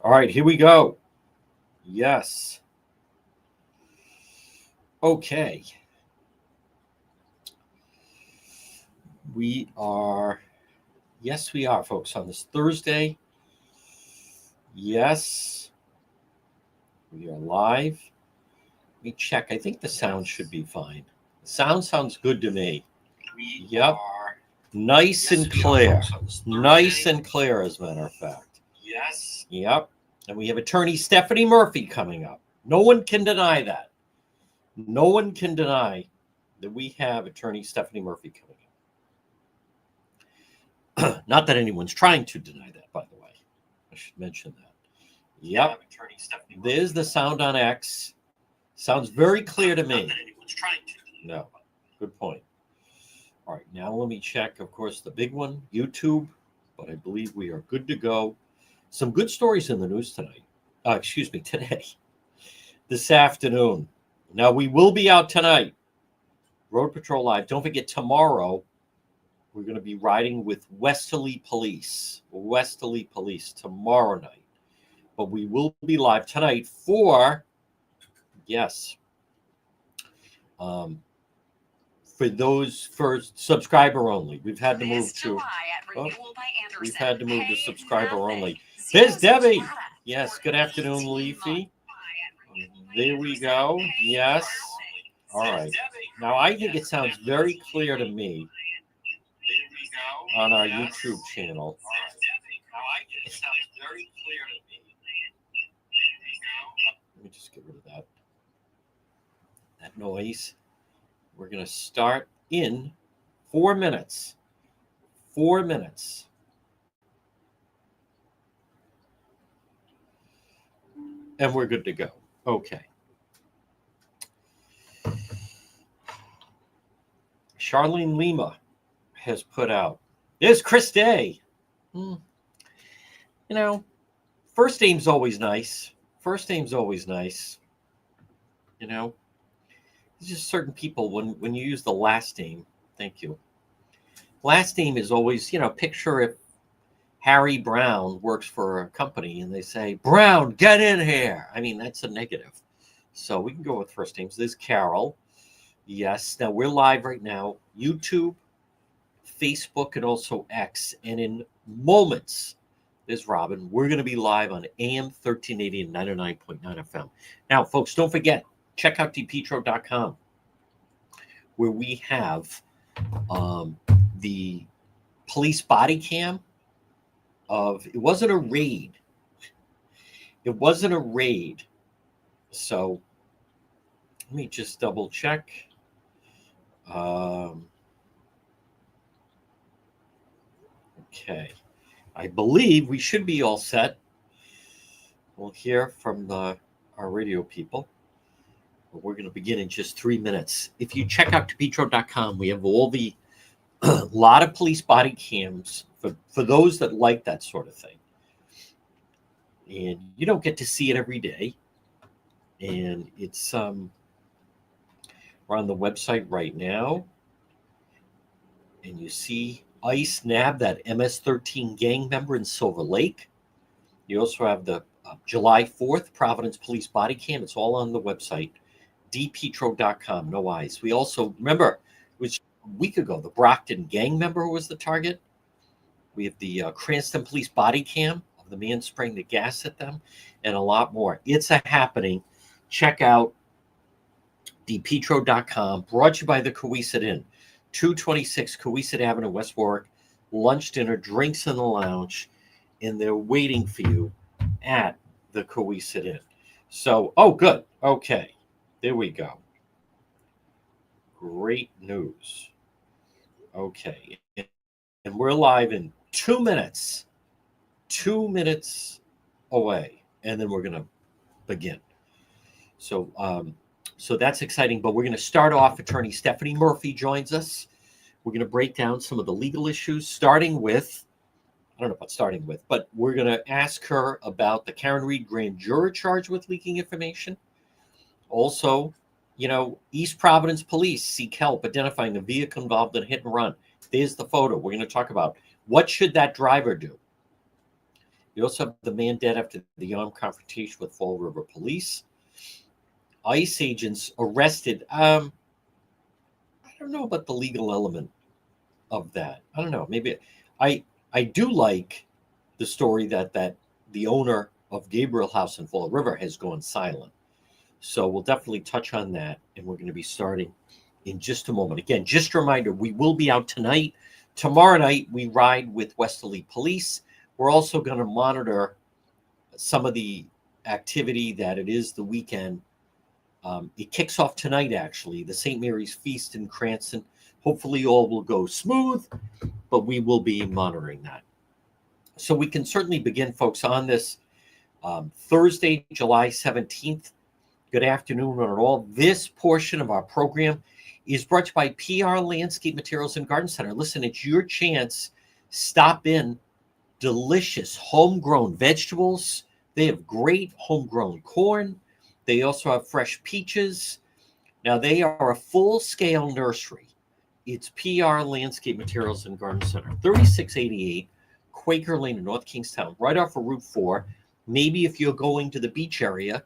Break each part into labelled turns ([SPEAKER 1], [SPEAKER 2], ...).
[SPEAKER 1] All right, here we go. Yes. Okay. We are, yes, we are, folks, on this Thursday. Yes, we are live. Let me check. I think the sound should be fine. The sound sounds good to me. Yep. Nice and clear. Nice and clear, as a matter of fact. Yes. Yep. And we have attorney Stephanie Murphy coming up. No one can deny that. No one can deny that we have attorney Stephanie Murphy coming up. Not that anyone's trying to deny that, by the way. I should mention that. Yep. There's the sound on X. Sounds very clear to me. No. Good point. All right, now let me check, of course, the big one, YouTube, but I believe we are good to go. Some good stories in the news tonight. Today. This afternoon. Now, we will be out tonight. Road Patrol Live. Don't forget, tomorrow, we're going to be riding with Westerly Police. Westerly Police tomorrow night. But we will be live tonight for, yes, for subscriber only. We've had to move to subscriber only. There's Debbie. Yes, good afternoon, Leafy. There we go. Yes. All right. Now I think it sounds very clear to me on our YouTube channel. Let me just get rid of that noise. We're going to start in 4 minutes. 4 minutes. And we're good to go. Okay. Charlene Lima has put out. There's Chris Day. You know, first name's always nice. First name's always nice. You know, there's just certain people when you use the last name. Thank you. Last name is always, picture if Harry Brown works for a company and they say, Brown, get in here. I mean, that's a negative. So we can go with first names. There's Carol. Yes. Now we're live right now. YouTube, Facebook, and also X. And in moments, there's Robin. We're going to be live on AM 1380 and 99.9 FM. Now, folks, don't forget, check out dpetro.com where we have the police body cam it wasn't a raid. It wasn't a raid. So let me just double check. Okay. I believe we should be all set. We'll hear from our radio people. But we're going to begin in just 3 minutes. If you check out depetro.com, we have all the lot of police body cams for those that like that sort of thing. And you don't get to see it every day. And it's we're on the website right now. And you see ICE nab that MS-13 gang member in Silver Lake. You also have the July 4th Providence Police body cam. It's all on the website, dpetro.com, no eyes. We also, remember, it was a week ago, the Brockton gang member who was the target. We have the Cranston Police body cam of the man spraying the gas at them, and a lot more. It's a happening. Check out dpetro.com, brought to you by the Cohasset Inn, 226 Cohasset Avenue, West Warwick. Lunch, dinner, drinks in the lounge, and they're waiting for you at the Cohasset Inn. So, good. Okay, there we go. Great news. Okay, and we're live in 2 minutes. 2 minutes away, and then we're going to begin. So that's exciting, but we're going to start off. Attorney Stephanie Murphy joins us. We're going to break down some of the legal issues, starting with, I don't know about starting with, but we're going to ask her about the Karen Reed grand juror charge with leaking information. Also, East Providence police seek help identifying a vehicle involved in a hit and run. There's the photo. We're going to talk about what should that driver do You also have the man dead after the armed confrontation with Fall River Police. ICE agents arrested. I don't know about the legal element of that. I don't know. Maybe I do like the story that the owner of Gabriel House in Fall River has gone silent. So we'll definitely touch on that, and we're going to be starting in just a moment. Again, just a reminder, we will be out tonight. Tomorrow night, we ride with Westerly Police. We're also going to monitor some of the activity that it is the weekend. It kicks off tonight, actually, the St. Mary's Feast in Cranston. Hopefully all will go smooth, but we will be monitoring that. So we can certainly begin, folks, on this Thursday, July 17th. Good afternoon on all. This portion of our program is brought to you by PR Landscape Materials and Garden Center. Listen, it's your chance. Stop in. Delicious homegrown vegetables. They have great homegrown corn. They also have fresh peaches. Now, they are a full-scale nursery. It's PR Landscape Materials and Garden Center, 3688 Quaker Lane in North Kingstown, right off of Route 4. Maybe if you're going to the beach area,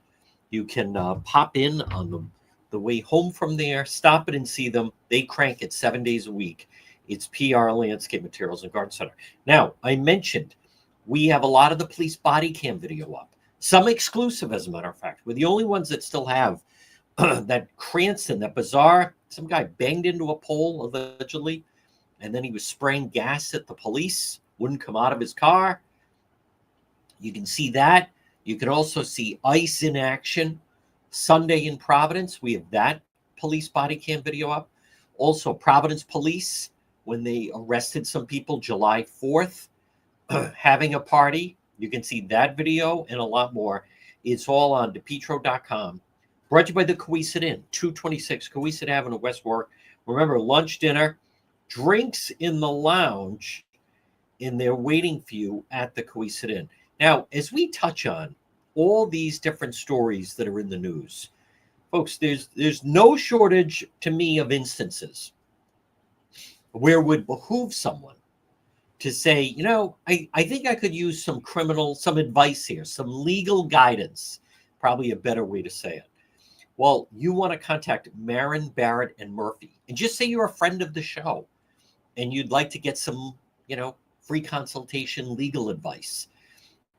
[SPEAKER 1] you can pop in on the way home from there, stop it and see them. They crank it 7 days a week. It's PR Landscape Materials and Garden Center. Now, I mentioned we have a lot of the police body cam video up. Some exclusive, as a matter of fact. We're the only ones that still have that Cranston, that bizarre, some guy banged into a pole, allegedly, and then he was spraying gas at the police, wouldn't come out of his car. You can see that. You can also see ICE in action Sunday in Providence. We have that police body cam video up. Also, Providence Police, when they arrested some people July 4th, having a party. You can see that video and a lot more. It's all on DePetro.com. Brought to you by the Cohasset Inn, 226 Cohasset Avenue, West Warwick. Remember, lunch, dinner, drinks in the lounge, and they're waiting for you at the Cohasset Inn. Now, as we touch on all these different stories that are in the news, folks, there's no shortage to me of instances where it would behoove someone to say, you know, I think I could use some advice here, some legal guidance, probably a better way to say it. Well, you want to contact Marin, Barrett, and Murphy, and just say you're a friend of the show and you'd like to get some, free consultation legal advice.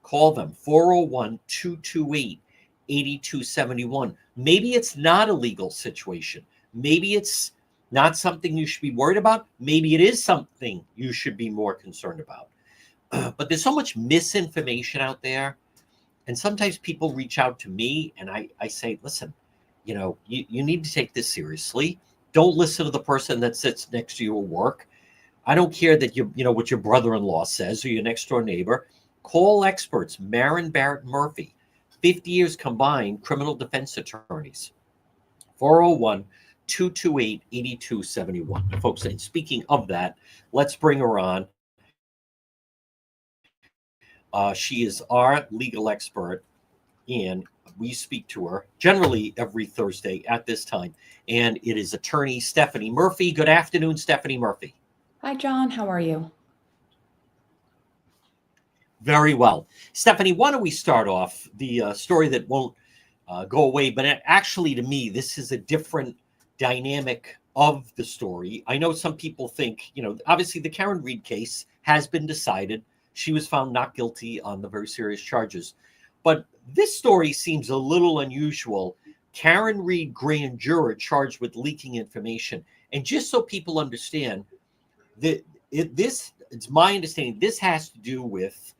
[SPEAKER 1] Call them, 401-228-8271. Maybe it's not a legal situation. Maybe it's not something you should be worried about. Maybe it is something you should be more concerned about. But there's so much misinformation out there. And sometimes people reach out to me and I say, listen, you need to take this seriously. Don't listen to the person that sits next to you at work. I don't care that what your brother-in-law says or your next door neighbor. Call experts, Marin, Barrett, Murphy, 50 years combined criminal defense attorneys. 401-228-8271. Folks, and speaking of that, let's bring her on. She is our legal expert, and we speak to her generally every Thursday at this time. And it is attorney Stephanie Murphy. Good afternoon, Stephanie Murphy.
[SPEAKER 2] Hi, John. How are you?
[SPEAKER 1] Very well. Stephanie, why don't we start off the story that won't go away, but actually to me, this is a different dynamic of the story. I know some people think, obviously the Karen Read case has been decided. She was found not guilty on the very serious charges. But this story seems a little unusual. Karen Read, grand juror, charged with leaking information. And just so people understand, it's my understanding, this has to do with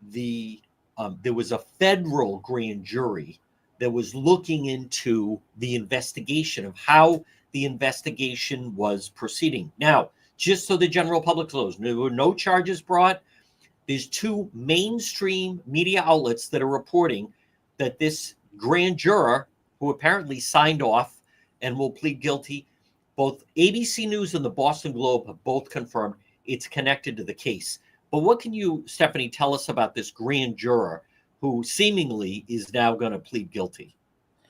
[SPEAKER 1] there was a federal grand jury that was looking into the investigation of how the investigation was proceeding. Now, just so the general public knows, there were no charges brought. There's two mainstream media outlets that are reporting that this grand juror, who apparently signed off and will plead guilty, both ABC News and the Boston Globe have both confirmed it's connected to the case. But what can you, Stephanie, tell us about this grand juror who seemingly is now going to plead guilty?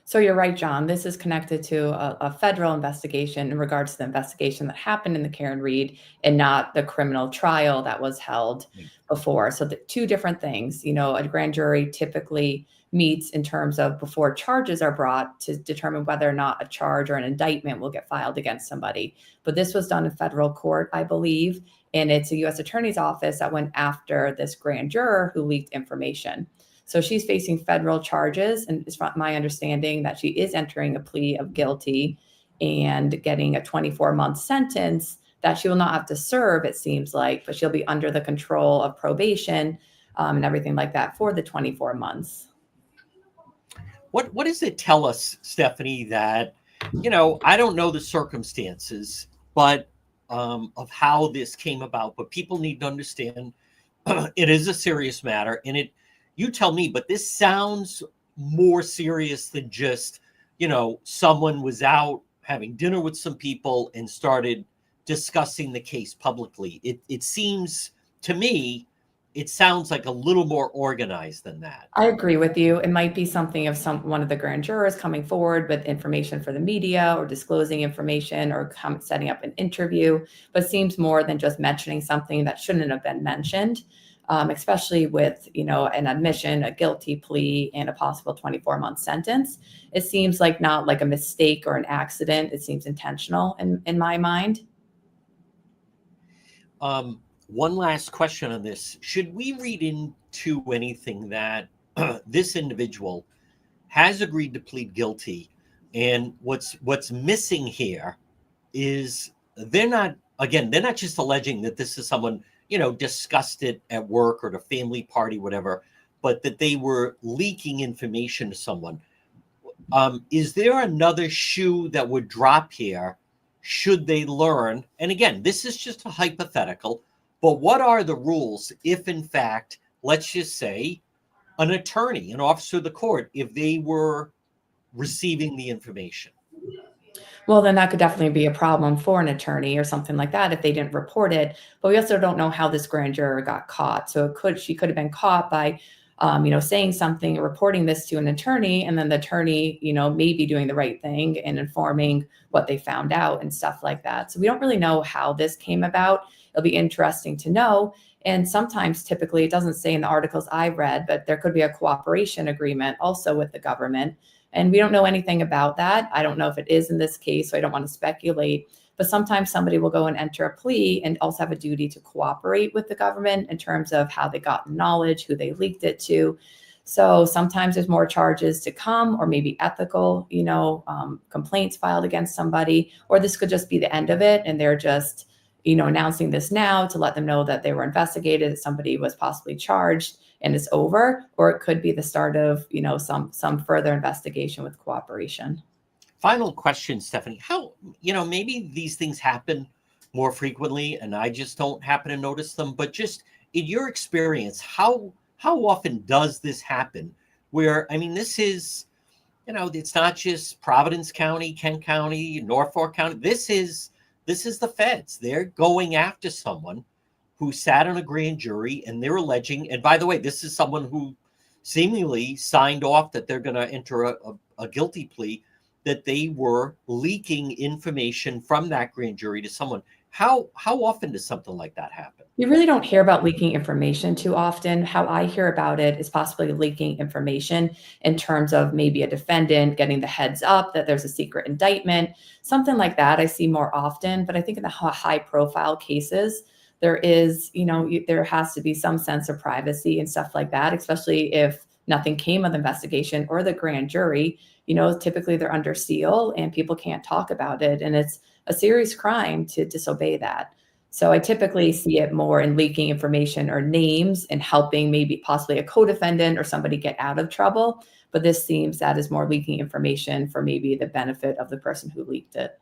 [SPEAKER 2] So you're right, John. This is connected to a federal investigation in regards to the investigation that happened in the Karen Read and not the criminal trial that was held before. So the two different things. A grand jury typically meets in terms of before charges are brought to determine whether or not a charge or an indictment will get filed against somebody. But this was done in federal court, I believe, and it's a U.S. Attorney's Office that went after this grand juror who leaked information. So she's facing federal charges, and it's my understanding that she is entering a plea of guilty and getting a 24-month sentence that she will not have to serve, it seems like, but she'll be under the control of probation and everything like that for the 24 months.
[SPEAKER 1] What does it tell us, Stephanie, that, I don't know the circumstances, but of how this came about, but people need to understand it is a serious matter, and you tell me, but this sounds more serious than just, someone was out having dinner with some people and started discussing the case publicly. It seems to me, it sounds like a little more organized than that.
[SPEAKER 2] I agree with you. It might be something of one of the grand jurors coming forward with information for the media or disclosing information or setting up an interview, but seems more than just mentioning something that shouldn't have been mentioned. Especially with, an admission, a guilty plea, and a possible 24-month sentence. It seems like not like a mistake or an accident. It seems intentional in my mind.
[SPEAKER 1] One last question on this. Should we read into anything that this individual has agreed to plead guilty? And what's missing here is they're not just alleging that this is someone discussed it at work or at a family party, whatever, but that they were leaking information to someone. Is there another shoe that would drop here should they learn? And again, this is just a hypothetical, but what are the rules if, in fact, let's just say an attorney, an officer of the court, if they were receiving the information?
[SPEAKER 2] Well, then that could definitely be a problem for an attorney or something like that if they didn't report it. But we also don't know how this grand juror got caught. So she could have been caught by, saying something or reporting this to an attorney, and then the attorney, maybe doing the right thing and informing what they found out and stuff like that. So we don't really know how this came about. It'll be interesting to know. And sometimes, typically, it doesn't say in the articles I read, but there could be a cooperation agreement also with the government. And we don't know anything about that. I don't know if it is in this case, so I don't want to speculate. But sometimes somebody will go and enter a plea and also have a duty to cooperate with the government in terms of how they got knowledge, who they leaked it to. So sometimes there's more charges to come, or maybe ethical, complaints filed against somebody, or this could just be the end of it. And they're just, announcing this now to let them know that they were investigated, that somebody was possibly charged, and it's over. Or it could be the start of, some further investigation with cooperation.
[SPEAKER 1] Final question, Stephanie. How, maybe these things happen more frequently and I just don't happen to notice them, but just in your experience, how often does this happen? Where, this is, it's not just Providence County, Kent County, Norfolk County. This is the feds. They're going after someone who sat on a grand jury, and they're alleging, and by the way, this is someone who seemingly signed off that they're going to enter a guilty plea, that they were leaking information from that grand jury to someone. How often does something like that happen?
[SPEAKER 2] You really don't hear about leaking information too often. How I hear about it is possibly leaking information in terms of maybe a defendant getting the heads up that there's a secret indictment, something like that I see more often. But I think in the high profile cases, there is, there has to be some sense of privacy and stuff like that, especially if nothing came of the investigation or the grand jury. Typically they're under seal and people can't talk about it. And it's a serious crime to disobey that. So I typically see it more in leaking information or names and helping maybe possibly a co-defendant or somebody get out of trouble. But this seems that is more leaking information for maybe the benefit of the person who leaked it.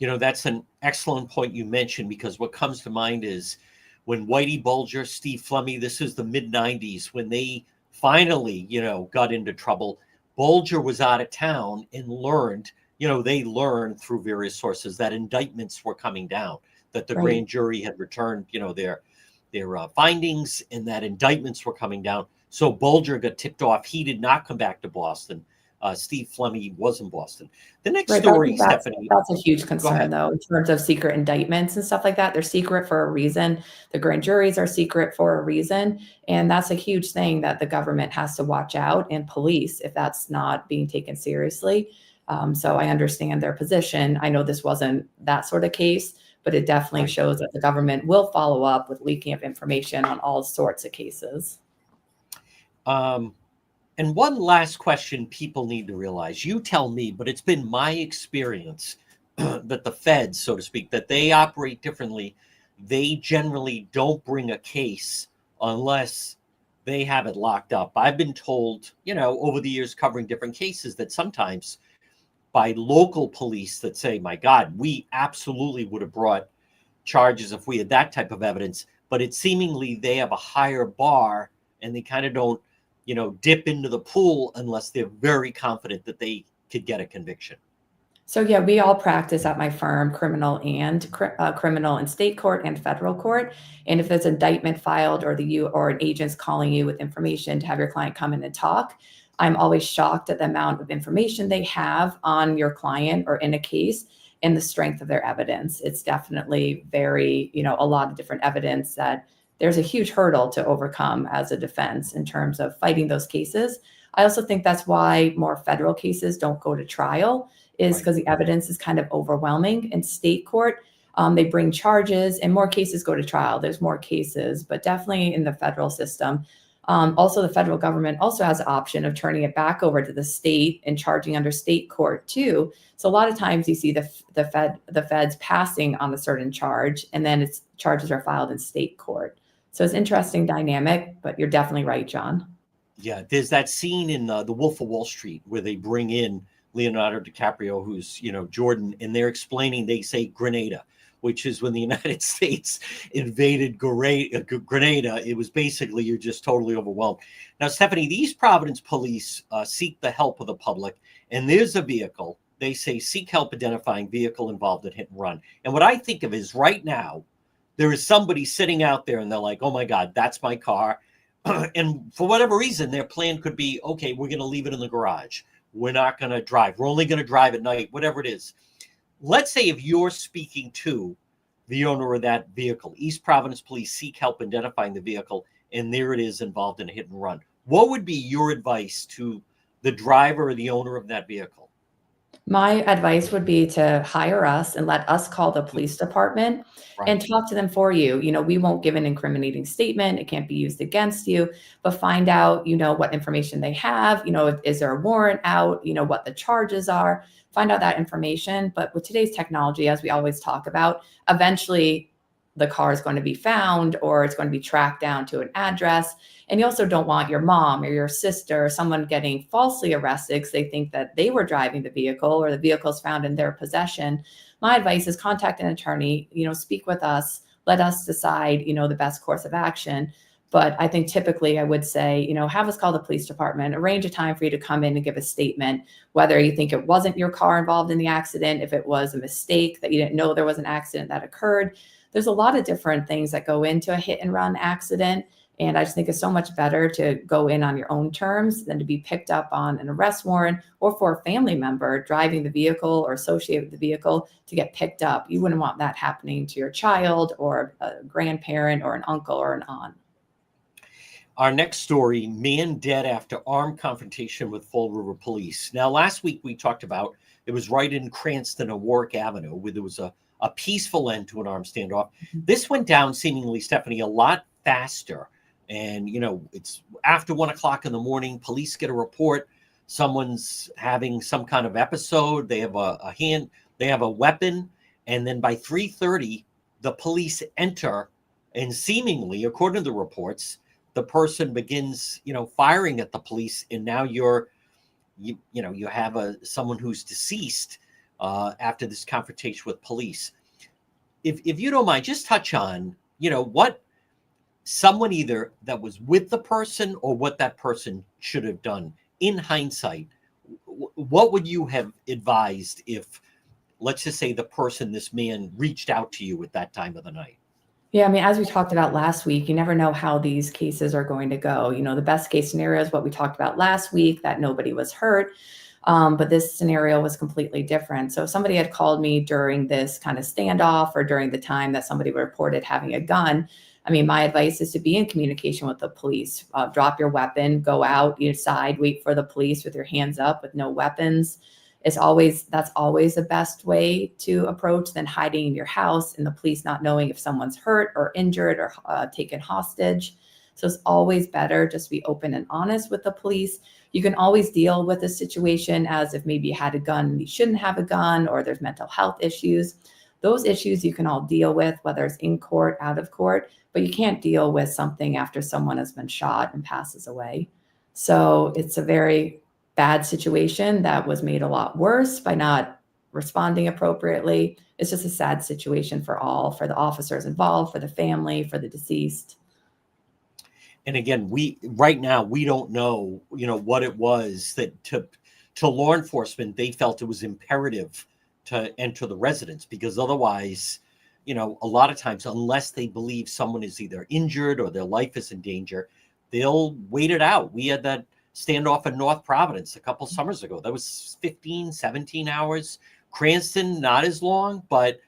[SPEAKER 1] That's an excellent point you mentioned, because what comes to mind is when Whitey Bulger, Steve Flemmi, this is the mid-90s, when they finally, got into trouble. Bulger was out of town and learned, they learned through various sources that indictments were coming down, that the grand jury had returned, their findings, and that indictments were coming down. So Bulger got tipped off. He did not come back to Boston. Steve Flemmi was in Boston. The next
[SPEAKER 2] Right.
[SPEAKER 1] story,
[SPEAKER 2] That's
[SPEAKER 1] Stephanie.
[SPEAKER 2] that's a huge
[SPEAKER 1] Go
[SPEAKER 2] concern,
[SPEAKER 1] ahead.
[SPEAKER 2] though, in terms of secret indictments and stuff like that. They're secret for a reason. The grand juries are secret for a reason, and that's a huge thing that the government has to watch out and police if that's not being taken seriously. So I understand their position. I know this wasn't that sort of case, but it definitely
[SPEAKER 1] Right.
[SPEAKER 2] shows that the government will follow up with leaking of information on all sorts of cases.
[SPEAKER 1] And one last question people need to realize. You tell me, but it's been my experience that the feds, so to speak, that they operate differently. They generally don't bring a case unless they have it locked up. I've been told, over the years covering different cases, that sometimes by local police that say, my God, we absolutely would have brought charges if we had that type of evidence, but it seemingly they have a higher bar and they kind of don't, dip into the pool unless they're very confident that they could get a conviction.
[SPEAKER 2] So yeah, we all practice at my firm criminal and state court and federal court. And if there's an indictment filed or you or an agent's calling you with information to have your client come in and talk, I'm always shocked at the amount of information they have on your client or in a case and the strength of their evidence. It's definitely very, a lot of different evidence that there's a huge hurdle to overcome as a defense in terms of fighting those cases. I also think that's why more federal cases don't go to trial is
[SPEAKER 1] Right.
[SPEAKER 2] because the evidence is kind of overwhelming. In state court, they bring charges and more cases go to trial. There's more cases, but definitely in the federal system. Also, the federal government also has the option of turning it back over to the state and charging under state court too. So a lot of times you see the feds passing on a certain charge, and then its charges are filed in state court. So it's interesting dynamic, but you're definitely right, John.
[SPEAKER 1] Yeah, there's that scene in The Wolf of Wall Street where they bring in Leonardo DiCaprio, who's, Jordan, and they're explaining, they say Grenada, which is when the United States invaded Grenada. It was basically, you're just totally overwhelmed. Now, Stephanie, these Providence police seek the help of the public, and there's a vehicle. They say seek help identifying vehicle involved in hit and run. And what I think of is right now, there is somebody sitting out there and they're like, oh my God, that's my car. And for whatever reason, their plan could be, okay, we're going to leave it in the garage. We're not going to drive. We're only going to drive at night, whatever it is. Let's say if you're speaking to the owner of that vehicle, East Providence Police seek help identifying the vehicle, and there it is involved in a hit and run. What would be your advice to the driver or the owner of that vehicle?
[SPEAKER 2] My advice would be to hire us and let us call the police department and
[SPEAKER 1] Right.
[SPEAKER 2] talk to them for you. We won't give an incriminating statement. It can't be used against you, but find out, what information they have, is there a warrant out, what the charges are, find out that information. But with today's technology, as we always talk about, eventually the car is going to be found or it's going to be tracked down to an address. And you also don't want your mom or your sister or someone getting falsely arrested because they think that they were driving the vehicle or the vehicle is found in their possession. My advice is contact an attorney, speak with us, let us decide, the best course of action. But I think typically I would say, have us call the police department, arrange a time for you to come in and give a statement, whether you think it wasn't your car involved in the accident, if it was a mistake that you didn't know there was an accident that occurred. There's a lot of different things that go into a hit and run accident. And I just think it's so much better to go in on your own terms than to be picked up on an arrest warrant or for a family member driving the vehicle or associated with the vehicle to get picked up. You wouldn't want that happening to your child or a grandparent or an uncle or an aunt.
[SPEAKER 1] Our next story, man dead after armed confrontation with Fall River police. Now, last week we talked about, it was right in Cranston and Warwick Avenue, where there was a peaceful end to an armed standoff. This went down seemingly, Stephanie, a lot faster. And, it's after 1 o'clock in the morning, police get a report. Someone's having some kind of episode. They have they have a weapon. And then by 3:30, the police enter and seemingly, according to the reports, the person begins, firing at the police. And now you have someone who's deceased after this confrontation with police. If you don't mind, just touch on, what someone either that was with the person or what that person should have done in hindsight. What would you have advised if, let's just say, this man reached out to you at that time of the night?
[SPEAKER 2] Yeah, I mean, as we talked about last week, you never know how these cases are going to go. The best case scenario is what we talked about last week, that nobody was hurt. But this scenario was completely different. So if somebody had called me during this kind of standoff or during the time that somebody reported having a gun, I mean, my advice is to be in communication with the police. Drop your weapon, go out, you decide, wait for the police with your hands up with no weapons. That's always the best way to approach than hiding in your house and the police not knowing if someone's hurt or injured or taken hostage. So it's always better just to be open and honest with the police. You can always deal with a situation as if maybe you had a gun and you shouldn't have a gun, or there's mental health issues. Those issues you can all deal with, whether it's in court, out of court, but you can't deal with something after someone has been shot and passes away. So it's a very bad situation that was made a lot worse by not responding appropriately. It's just a sad situation for the officers involved, for the family, for the deceased.
[SPEAKER 1] And again, right now we don't know, what it was that to law enforcement, they felt it was imperative to enter the residence, because otherwise, a lot of times, unless they believe someone is either injured or their life is in danger, they'll wait it out. We had that standoff in North Providence a couple summers ago. That was 15, 17 hours. Cranston, not as long, but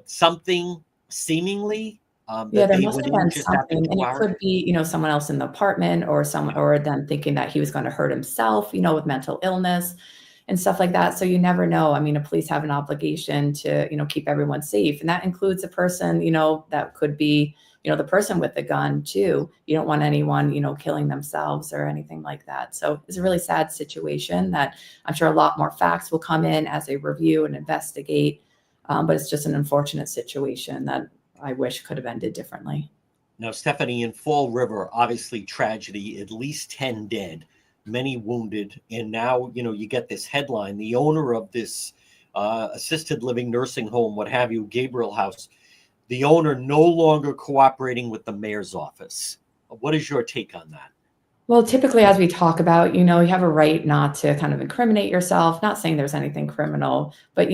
[SPEAKER 1] something seemingly
[SPEAKER 2] Yeah,
[SPEAKER 1] that
[SPEAKER 2] there
[SPEAKER 1] they
[SPEAKER 2] must
[SPEAKER 1] went
[SPEAKER 2] have
[SPEAKER 1] in
[SPEAKER 2] been
[SPEAKER 1] just after
[SPEAKER 2] something, and
[SPEAKER 1] 2
[SPEAKER 2] it
[SPEAKER 1] hours.
[SPEAKER 2] could be, someone else in the apartment or them thinking that he was going to hurt himself, with mental illness and stuff like that. So you never know. I mean, the police have an obligation to, keep everyone safe. And that includes a person, that could be, the person with the gun too. You don't want anyone, killing themselves or anything like that. So it's a really sad situation that I'm sure a lot more facts will come in as they review and investigate. But it's just an unfortunate situation that I wish could have ended differently.
[SPEAKER 1] Now, Stephanie, in Fall River, obviously tragedy, at least 10 dead, many wounded. And now, you get this headline, the owner of this assisted living nursing home, what have you, Gabriel House, the owner no longer cooperating with the mayor's office. What is your take on that?
[SPEAKER 2] Well, typically, as we talk about, you have a right not to kind of incriminate yourself, not saying there's anything criminal, but,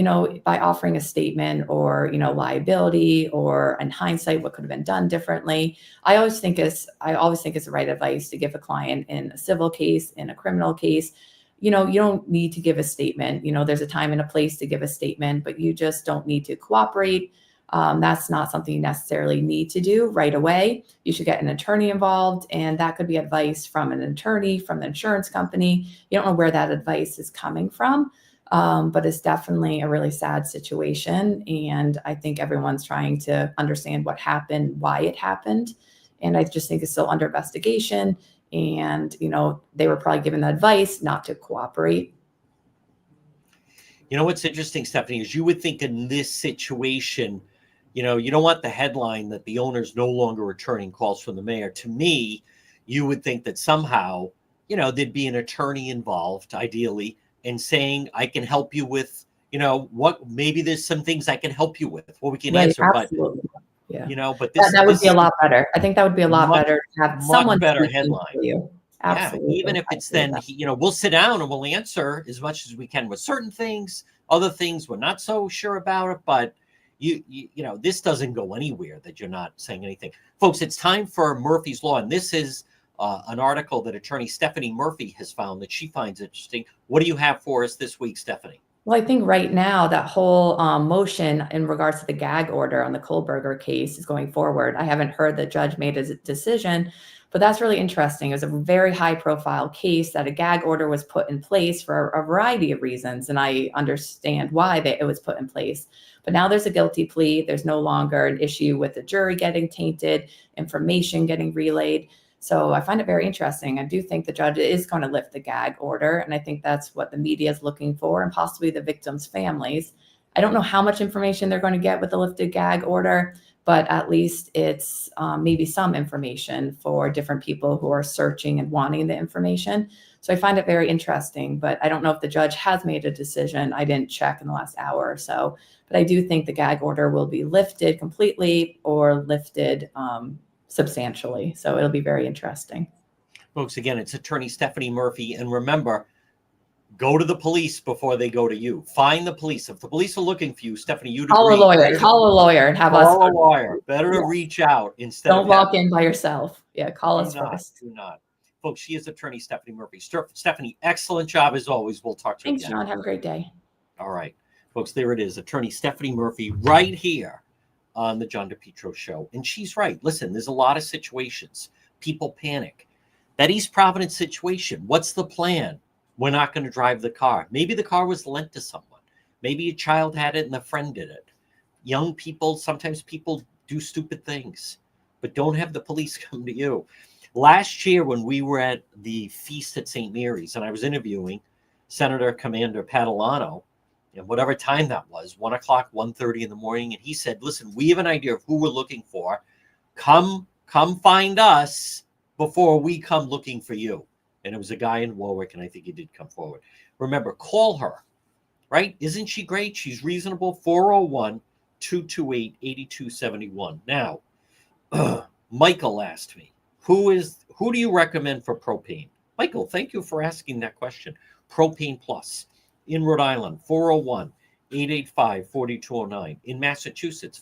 [SPEAKER 2] by offering a statement or, liability or in hindsight, what could have been done differently. I always think it's the right advice to give a client in a civil case, in a criminal case. You don't need to give a statement. There's a time and a place to give a statement, but you just don't need to cooperate. That's not something you necessarily need to do right away. You should get an attorney involved, and that could be advice from an attorney, from the insurance company. You don't know where that advice is coming from, but it's definitely a really sad situation. And I think everyone's trying to understand what happened, why it happened. And I just think it's still under investigation. And, they were probably given the advice not to cooperate.
[SPEAKER 1] What's interesting, Stephanie, is you would think in this situation, you don't want the headline that the owner's no longer returning calls from the mayor. To me, you would think that somehow, there'd be an attorney involved, ideally, and saying, I can help you with, what, maybe there's some things I can help you with. Well, we can answer,
[SPEAKER 2] absolutely.
[SPEAKER 1] Yeah. But
[SPEAKER 2] that would be a lot better. I think that would be a lot better to have someone
[SPEAKER 1] better headline
[SPEAKER 2] for you. Absolutely.
[SPEAKER 1] Yeah, even if it's then, we'll sit down and we'll answer as much as we can with certain things. Other things we're not so sure about it, but this doesn't go anywhere that you're not saying anything. Folks, it's time for Murphy's Law, and this is an article that attorney Stephanie Murphy has found that she finds interesting. What do you have for us this week, Stephanie?
[SPEAKER 2] Well, I think right now that whole motion in regards to the gag order on the Kohlberger case is going forward. I haven't heard the judge made a decision, but that's really interesting. It was a very high profile case that a gag order was put in place for a variety of reasons. And I understand why it was put in place. But now there's a guilty plea. There's no longer an issue with the jury getting tainted, information getting relayed. So I find it very interesting. I do think the judge is going to lift the gag order. And I think that's what the media is looking for, and possibly the victims' families. I don't know how much information they're going to get with the lifted gag order, but at least it's maybe some information for different people who are searching and wanting the information. So I find it very interesting, but I don't know if the judge has made a decision. I didn't check in the last hour or so, but I do think the gag order will be lifted completely or lifted substantially. So it'll be very interesting.
[SPEAKER 1] Folks, again, it's attorney Stephanie Murphy. And remember, go to the police before they go to you. Find the police. If the police are looking for you, Stephanie, you'd agree.
[SPEAKER 2] Call a lawyer and have us.
[SPEAKER 1] Call a lawyer. Better to reach out instead
[SPEAKER 2] of. Don't walk in by yourself. Yeah, call us first.
[SPEAKER 1] Do not. Folks, she is attorney Stephanie Murphy. Stephanie, excellent job as always. We'll talk to you
[SPEAKER 2] Thanks,
[SPEAKER 1] again.
[SPEAKER 2] John. Have a great day.
[SPEAKER 1] All right. Folks, there it is. Attorney Stephanie Murphy right here on the John DePietro Show. And she's right. Listen, there's a lot of situations. People panic. That East Providence situation, what's the plan? We're not going to drive the car. Maybe the car was lent to someone. Maybe a child had it and a friend did it. Young people, sometimes people do stupid things, but don't have the police come to you. Last year when we were at the feast at St. Mary's and I was interviewing Senator Commander Patalano, and whatever time that was, 1 o'clock, 1:30 in the morning, and he said, listen, we have an idea of who we're looking for. Come find us before we come looking for you. And it was a guy in Warwick, and I think he did come forward. Remember, call her, right? Isn't she great? She's reasonable. 401-228-8271. Now, Michael asked me, who do you recommend for propane? Michael, thank you for asking that question. Propane Plus in Rhode Island, 401-885-4209. In Massachusetts,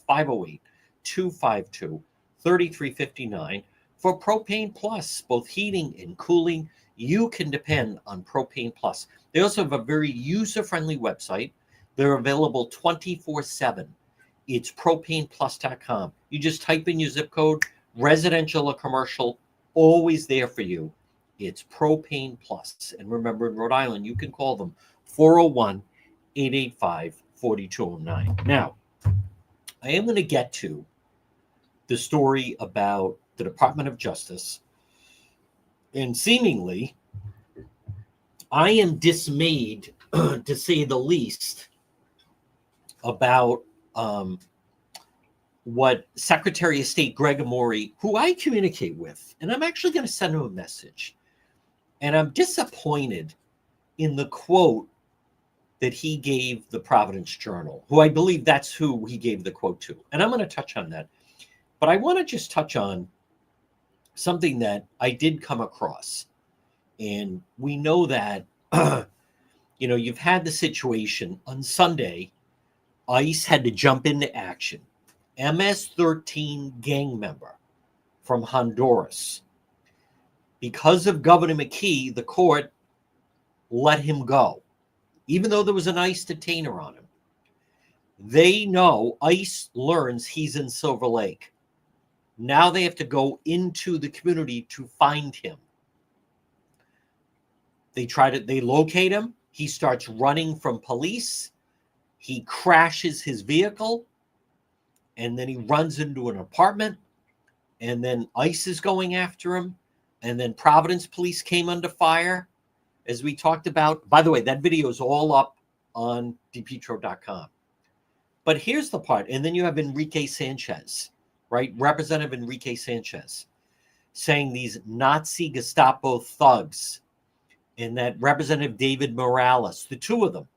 [SPEAKER 1] 508-252-3359. For Propane Plus, both heating and cooling, you can depend on Propane Plus. They also have a very user-friendly website. They're available 24/7. It's propaneplus.com. You just type in your zip code, residential or commercial, always there for you. It's Propane Plus. And remember, in Rhode Island, you can call them 401-885-4209. Now, I am going to get to the story about the Department of Justice. And seemingly, I am dismayed, to say the least, about what Secretary of State Greg Amore, who I communicate with, and I'm actually going to send him a message. And I'm disappointed in the quote that he gave the Providence Journal, who I believe that's who he gave the quote to. And I'm going to touch on that. But I want to just touch on something that I did come across. And we know that, you've had the situation on Sunday, ICE had to jump into action. MS-13 gang member from Honduras. Because of Governor McKee, the court let him go, even though there was an ICE detainer on him. They know, ICE learns he's in Silver Lake. Now they have to go into the community to find him. They locate him. He starts running from police. He crashes his vehicle. And then he runs into an apartment. And then ICE is going after him. And then Providence police came under fire, as we talked about. By the way, that video is all up on DePietro.com. But here's the part. And then you have Enrique Sanchez, right? Representative Enrique Sanchez saying these Nazi Gestapo thugs, and that Representative David Morales, the two of them,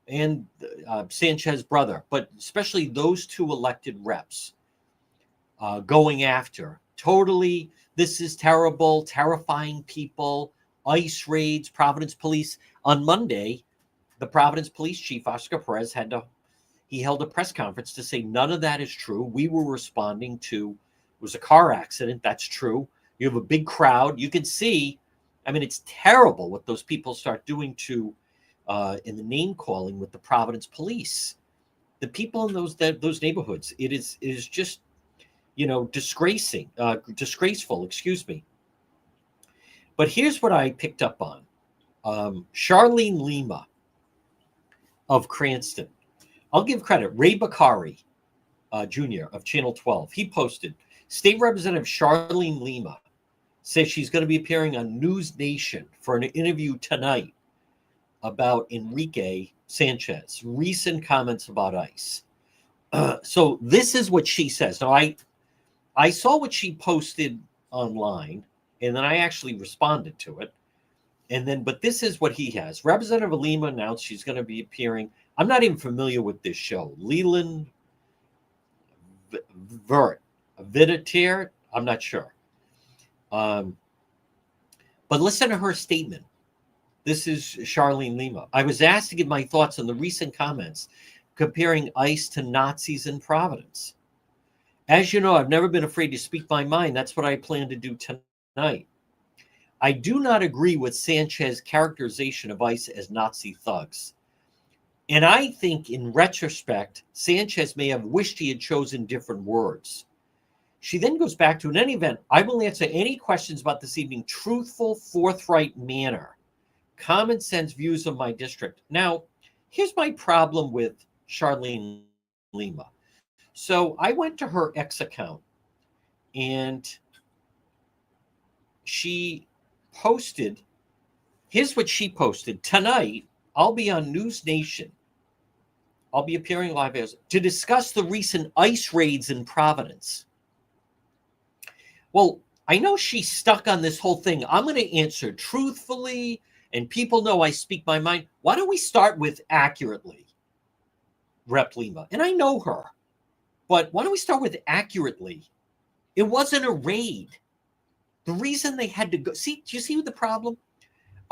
[SPEAKER 1] and Sanchez's brother, but especially those two elected reps going after. Totally, this is terrible, terrifying people, ICE raids, Providence police. On Monday, the Providence police chief, Oscar Perez, he held a press conference to say none of that is true. We were responding to, it was a car accident. That's true. You have a big crowd. You can see, it's terrible what those people start doing to, in the name calling with the Providence police. The people in those neighborhoods, it is just, disgraceful, excuse me. But here's what I picked up on. Charlene Lima of Cranston. I'll give credit. Ray Bakari Jr. of Channel 12. He posted, State Representative Charlene Lima says she's going to be appearing on News Nation for an interview tonight about Enrique Sanchez, recent comments about ICE. So this is what she says. Now, I saw what she posted online, and then I actually responded to it. But this is what he has. Representative Lima announced she's going to be appearing. I'm not even familiar with this show. Leland Vidatier, I'm not sure. But listen to her statement. This is Charlene Lima. I was asked to give my thoughts on the recent comments comparing ICE to Nazis in Providence. As you know, I've never been afraid to speak my mind. That's what I plan to do tonight. I do not agree with Sanchez's characterization of ICE as Nazi thugs. And I think in retrospect, Sanchez may have wished he had chosen different words. She then goes back to, in any event, I will answer any questions about this evening, truthful, forthright manner, common sense views of my district. Now, here's my problem with Charlene Lima. So I went to her X account and she posted, here's what she posted. Tonight, I'll be on News Nation. I'll be appearing live to discuss the recent ICE raids in Providence. Well, I know she's stuck on this whole thing. I'm going to answer truthfully, and people know I speak my mind. Why don't we start with accurately, Rep Lima? And I know her, but why don't we start with accurately? It wasn't a raid. The reason they had to go, do you see the problem?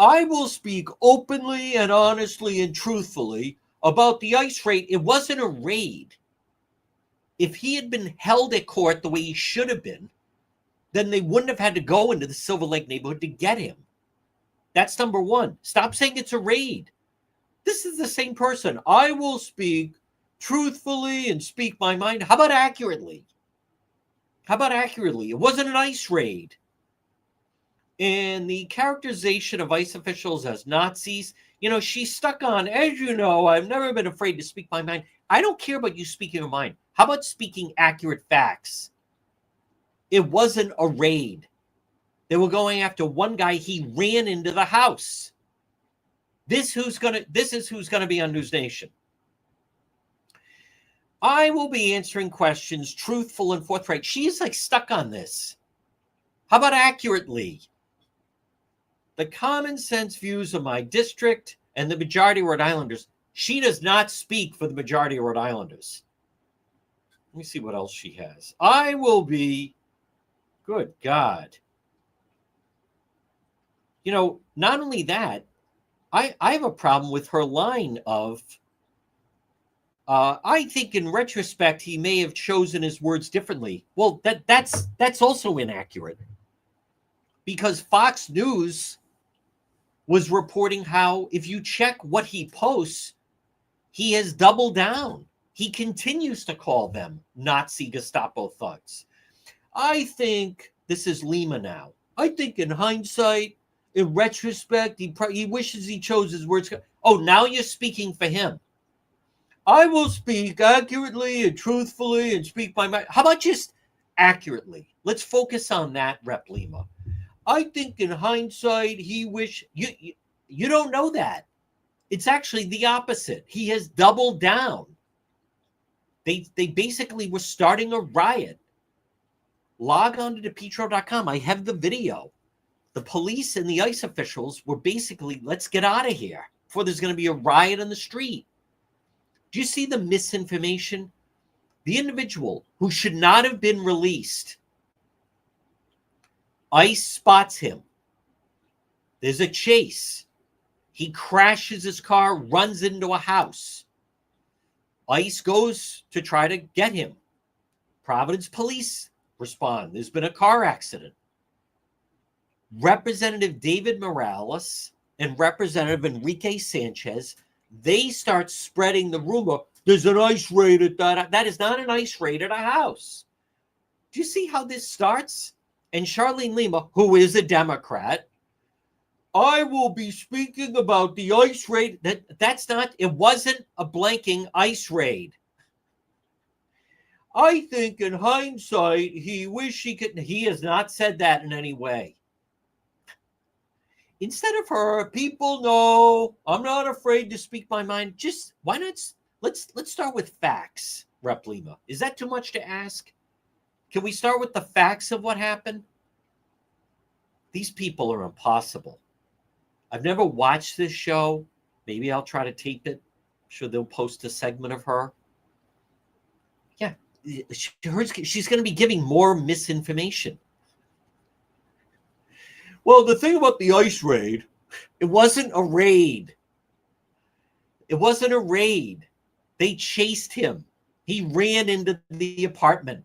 [SPEAKER 1] I will speak openly and honestly and truthfully about the ICE raid. It wasn't a raid. If he had been held at court the way he should have been, then they wouldn't have had to go into the Silver Lake neighborhood to get him. That's number one. Stop saying it's a raid. This is the same person. I will speak truthfully and speak my mind. How about accurately? How about accurately? It wasn't an ICE raid. And the characterization of ICE officials as Nazis, she's stuck on, as you know, I've never been afraid to speak my mind. I don't care about you speaking your mind. How about speaking accurate facts? It wasn't a raid. They were going after one guy. He ran into the house. This is who's gonna be on News Nation. I will be answering questions, truthful and forthright. She's like stuck on this. How about accurately? The common sense views of my district and the majority of Rhode Islanders. She does not speak for the majority of Rhode Islanders. Let me see what else she has. I will be, good God. Not only that, I have a problem with her line of, I think in retrospect, he may have chosen his words differently. Well, that's also inaccurate. Because Fox News was reporting how, if you check what he posts, he has doubled down. He continues to call them Nazi Gestapo thugs. I think, this is Lima now, I think in hindsight, in retrospect, he wishes he chose his words. Oh, now you're speaking for him. I will speak accurately and truthfully and speak my mind. How about just accurately? Let's focus on that, Rep Lima. I think in hindsight, he wished, you don't know that. It's actually the opposite. He has doubled down. They basically were starting a riot. Log on to DePietro.com. I have the video. The police and the ICE officials were basically, let's get out of here before there's going to be a riot on the street. Do you see the misinformation? The individual who should not have been released, ICE spots him. There's a chase. He crashes his car, runs into a house. ICE goes to try to get him. Providence police respond. There's been a car accident. Representative David Morales and Representative Enrique Sanchez, they start spreading the rumor, there's an ICE raid at that. That is not an ICE raid at a house. Do you see how this starts? And Charlene Lima, who is a Democrat, I will be speaking about the ICE raid. It wasn't a blanking ICE raid. I think in hindsight, he has not said that in any way. Instead of her, people know I'm not afraid to speak my mind. Just why not? Let's start with facts, Rep Lima. Is that too much to ask? Can we start with the facts of what happened? These people are impossible. I've never watched this show. Maybe I'll try to tape it. I'm sure they'll post a segment of her. Yeah, she's going to be giving more misinformation. Well, the thing about the ICE raid, it wasn't a raid. It wasn't a raid. They chased him. He ran into the apartment.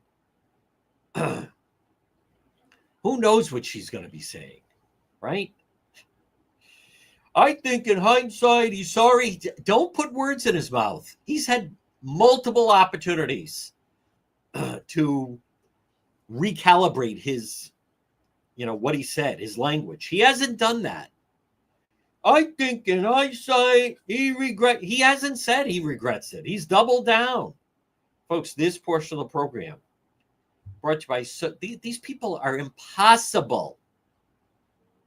[SPEAKER 1] Who knows what she's going to be saying, right? I think in hindsight, he's sorry. Don't put words in his mouth. He's had multiple opportunities to recalibrate his, what he said, his language. He hasn't done that. I think in hindsight, he hasn't said he regrets it. He's doubled down. Folks, this portion of the program brought to you by, these people are impossible.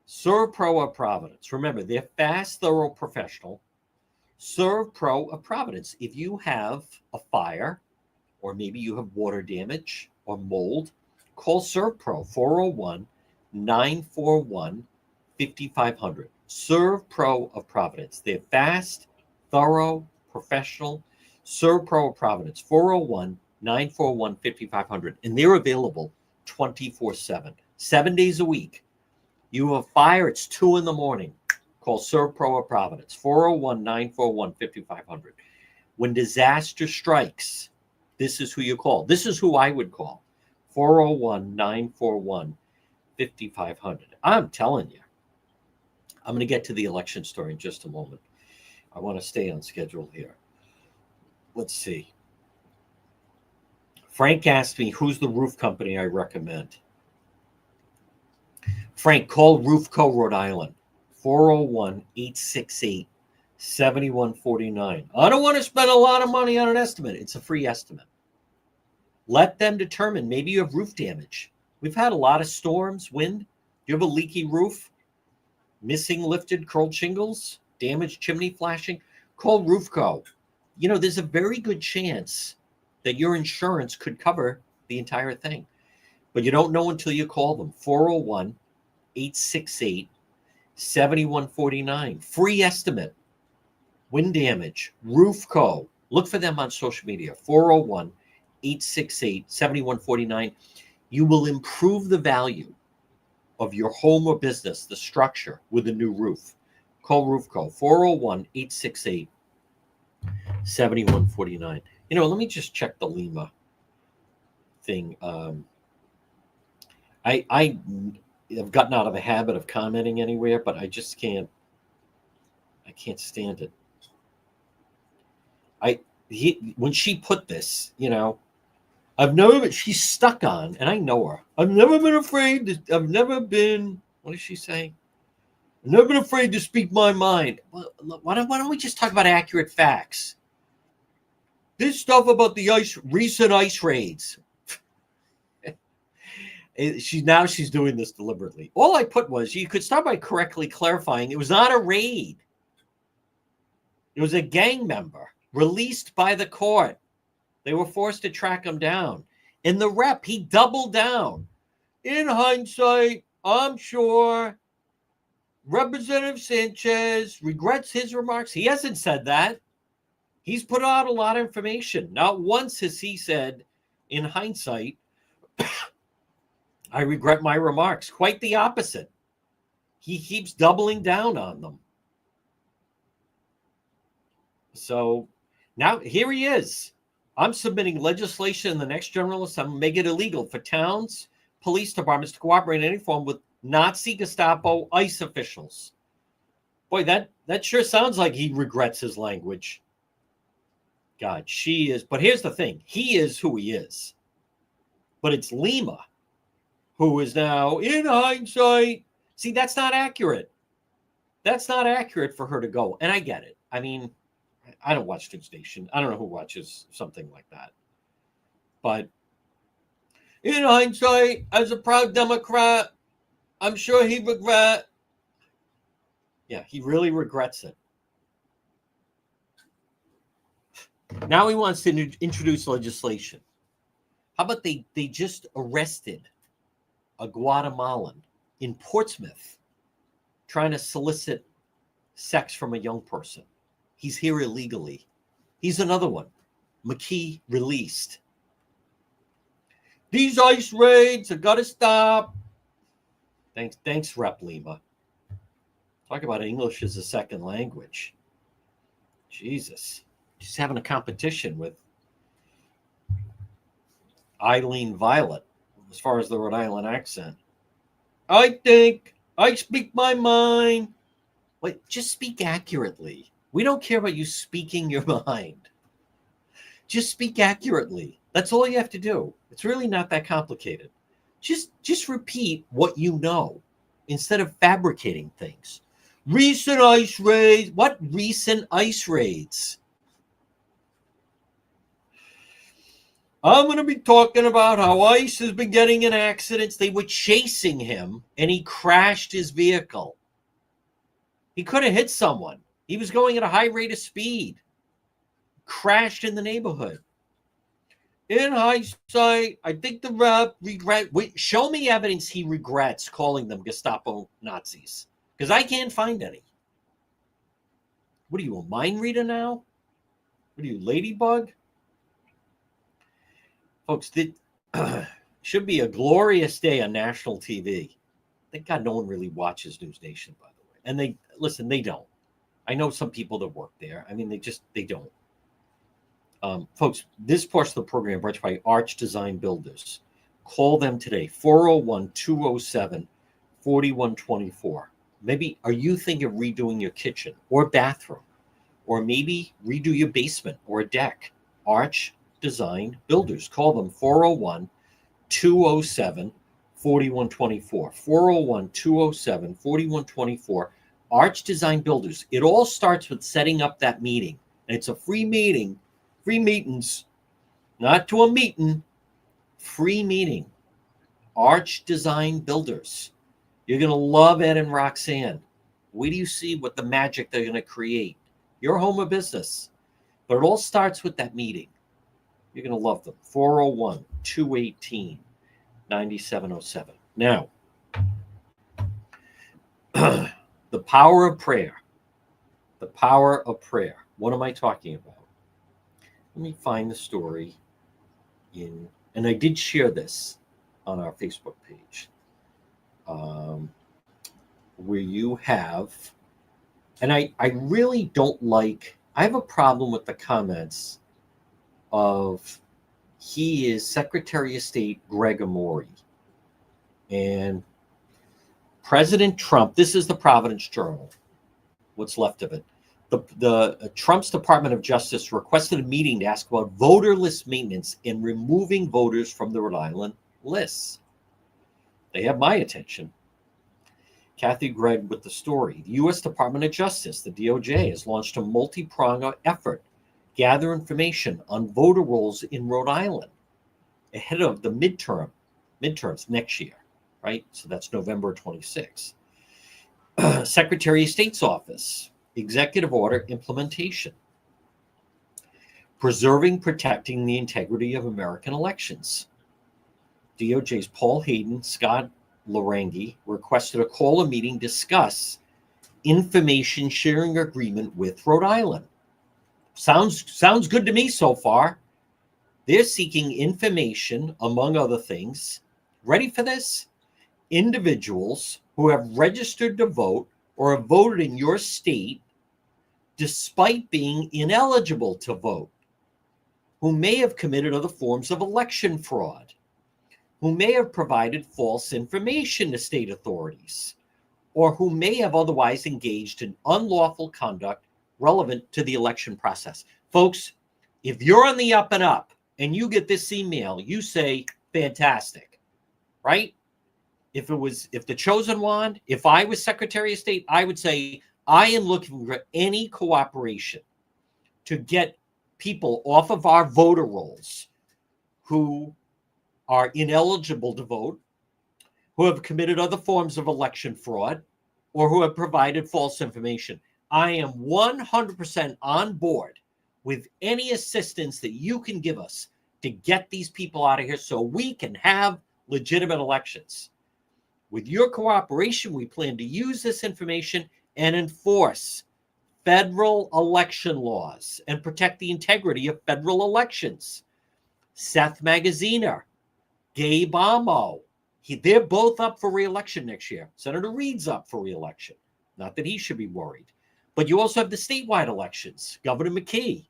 [SPEAKER 1] ServPro of Providence. Remember, they're fast, thorough, professional. ServPro of Providence. If you have a fire, or maybe you have water damage or mold, call ServPro 401-941-5500. ServPro of Providence. They're fast, thorough, professional. ServPro of Providence 401-941-5500. And they're available 24/7, 7 days a week. You have fire, it's 2 a.m. Call ServPro of Providence, 401-941-5500. When disaster strikes, this is who you call. This is who I would call, 401-941-5500. I'm telling you, I'm going to get to the election story in just a moment. I want to stay on schedule here. Let's see. Frank asked me, who's the roof company I recommend? Frank, call Roofco Rhode Island, 401-868-7149. I don't want to spend a lot of money on an estimate. It's a free estimate. Let them determine. Maybe you have roof damage. We've had a lot of storms, wind. You have a leaky roof, missing lifted curled shingles, damaged chimney flashing. Call Roofco. There's a very good chance that your insurance could cover the entire thing. But you don't know until you call them. 401-868-7149. Free estimate. Wind damage. Roofco. Look for them on social media. 401-868-7149. You will improve the value of your home or business, the structure, with a new roof. Call Roofco. 401-868-7149. Let me just check the Lima thing. I have gotten out of the habit of commenting anywhere, but I just can't. I can't stand it. When she put this, she's stuck on, and I know her. I've never been afraid. What does she say? I've never been afraid to speak my mind. Well, why don't we just talk about accurate facts? This stuff about the recent ice raids. She's doing this deliberately. All I put was, you could start by correctly clarifying it was not a raid. It was a gang member released by the court. They were forced to track him down. And the rep, he doubled down. In hindsight, I'm sure Representative Sanchez regrets his remarks. He hasn't said that. He's put out a lot of information. Not once has he said, in hindsight, I regret my remarks. Quite the opposite. He keeps doubling down on them. So now here he is. I'm submitting legislation in the next General Assembly, make it illegal for towns, police departments to cooperate in any form with Nazi Gestapo ICE officials. Boy, that sure sounds like he regrets his language. God, she is. But here's the thing. He is who he is. But it's Lima who is now, in hindsight. See, that's not accurate. That's not accurate for her to go. And I get it. I mean, I don't watch News Nation. I don't know who watches something like that. But in hindsight, as a proud Democrat, I'm sure he regret. Yeah, he really regrets it. Now he wants to introduce legislation. How about they just arrested a Guatemalan in Portsmouth trying to solicit sex from a young person. He's here illegally. He's another one. McKee released. These ICE raids have got to stop. Thanks, Rep Lima. Talk about English as a second language. Jesus. She's having a competition with Eileen Violet as far as the Rhode Island accent. I think I speak my mind. Wait, just speak accurately. We don't care about you speaking your mind. Just speak accurately. That's all you have to do. It's really not that complicated. Just repeat what you know instead of fabricating things. Recent ice raids. What recent ice raids? I'm going to be talking about how ICE has been getting in accidents. They were chasing him and he crashed his vehicle. He could have hit someone. He was going at a high rate of speed. Crashed in the neighborhood. In hindsight, I think the rep show me evidence he regrets calling them Gestapo Nazis, because I can't find any. What are you, a mind reader now? What are you, Ladybug? Folks, should be a glorious day on national TV. Thank God no one really watches News Nation, by the way. And they don't. I know some people that work there. I mean, they don't. Folks, this portion of the program brought to you by Arch Design Builders. Call them today, 401-207-4124. Maybe are you thinking of redoing your kitchen or bathroom, or maybe redo your basement or a deck? Arch Design Builders. Call them 401-207-4124. 401-207-4124. Arch Design Builders. It all starts with setting up that meeting. And it's a free meeting. Free meetings, not to a meeting, free meeting. Arch Design Builders. You're going to love Ed and Roxanne. Wait do you see what the magic they're going to create. Your home or business. But it all starts with that meeting. You're going to love them. 401-218-9707. Now, the power of prayer. The power of prayer. What am I talking about? Let me find the story and I did share this on our Facebook page, where you have, and I really don't like, I have a problem with the comments of, he is Secretary of State Greg Amore. And President Trump, this is the Providence Journal, what's left of it. The Trump's Department of Justice requested a meeting to ask about voter list maintenance and removing voters from the Rhode Island lists. They have my attention. Kathy Gregg with the story. The U.S. Department of Justice, the DOJ, has launched a multi-pronged effort to gather information on voter rolls in Rhode Island ahead of the midterms next year, right? So that's November 26th. Secretary of State's office. Executive order implementation. Protecting the integrity of American elections. DOJ's Paul Hayden, Scott Larangi requested a meeting discuss information sharing agreement with Rhode Island. Sounds good to me so far. They're seeking information, among other things. Ready for this? Individuals who have registered to vote or have voted in your state despite being ineligible to vote, who may have committed other forms of election fraud, who may have provided false information to state authorities, or who may have otherwise engaged in unlawful conduct relevant to the election process. Folks, if you're on the up and up and you get this email, you say, fantastic, right? If the chosen one, if I was Secretary of State, I would say, I am looking for any cooperation to get people off of our voter rolls who are ineligible to vote, who have committed other forms of election fraud, or who have provided false information. I am 100% on board with any assistance that you can give us to get these people out of here so we can have legitimate elections. With your cooperation, we plan to use this information and enforce federal election laws and protect the integrity of federal elections. Seth Magaziner, Gabe Amo, they're both up for re-election next year. Senator Reed's up for re-election. Not that he should be worried. But you also have the statewide elections. Governor McKee,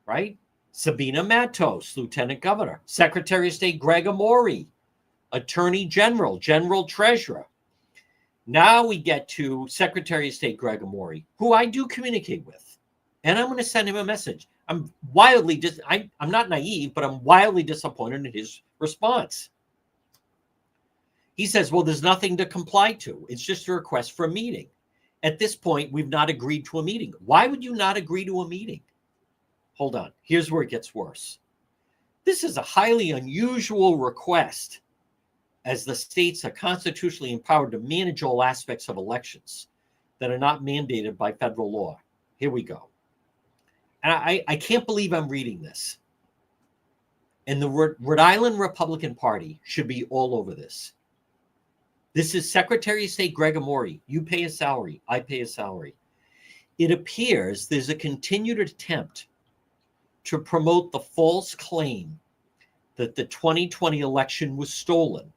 [SPEAKER 1] right? Sabina Matos, Lieutenant Governor. Secretary of State Greg Amore, Attorney General, General Treasurer. Now we get to Secretary of State Greg Amore, who I do communicate with, and I'm going to send him a message. I'm not naive, but I'm wildly disappointed in his response. He says, well, there's nothing to comply to. It's just a request for a meeting. At this point, we've not agreed to a meeting. Why would you not agree to a meeting? Hold on. Here's where it gets worse. This is a highly unusual request, as the states are constitutionally empowered to manage all aspects of elections that are not mandated by federal law. Here we go. And I can't believe I'm reading this. And the Rhode Island Republican Party should be all over this. This is Secretary of State Greg Amore. You pay a salary. I pay a salary. It appears there's a continued attempt to promote the false claim that the 2020 election was stolen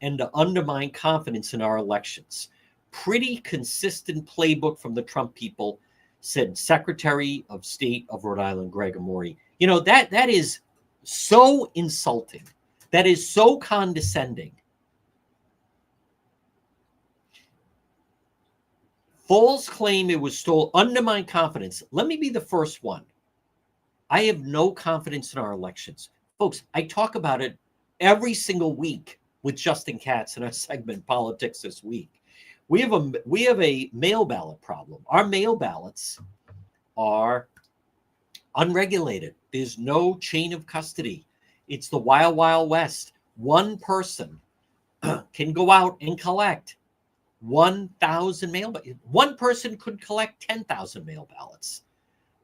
[SPEAKER 1] and to undermine confidence in our elections. Pretty consistent playbook from the Trump people, said Secretary of State of Rhode Island Greg Amore. You know, that is so insulting. That is so condescending. False claim it was stolen, undermine confidence. Let me be the first one. I have no confidence in our elections. Folks, I talk about it every single week with Justin Katz in our segment Politics This Week. We have a mail ballot problem. Our mail ballots are unregulated. There's no chain of custody. It's the wild, wild west. One person can go out and collect 1,000 mail ballots. One person could collect 10,000 mail ballots.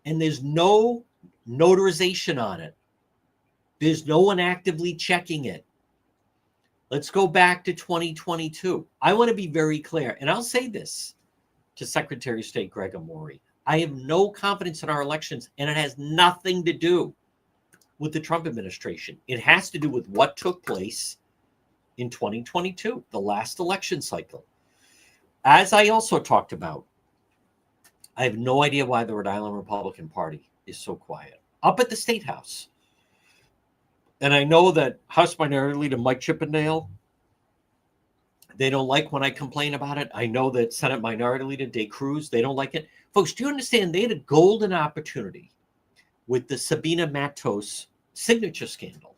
[SPEAKER 1] And there's no notarization on it. There's no one actively checking it. Let's go back to 2022. I want to be very clear, and I'll say this to Secretary of State Greg Amore. I have no confidence in our elections, and it has nothing to do with the Trump administration. It has to do with what took place in 2022, the last election cycle. As I also talked about, I have no idea why the Rhode Island Republican Party is so quiet. Up at the State House, and I know that House Minority Leader Mike Chippendale, they don't like when I complain about it. I know that Senate Minority Leader Day Cruz, they don't like it. Folks, do you understand they had a golden opportunity with the Sabina Matos signature scandal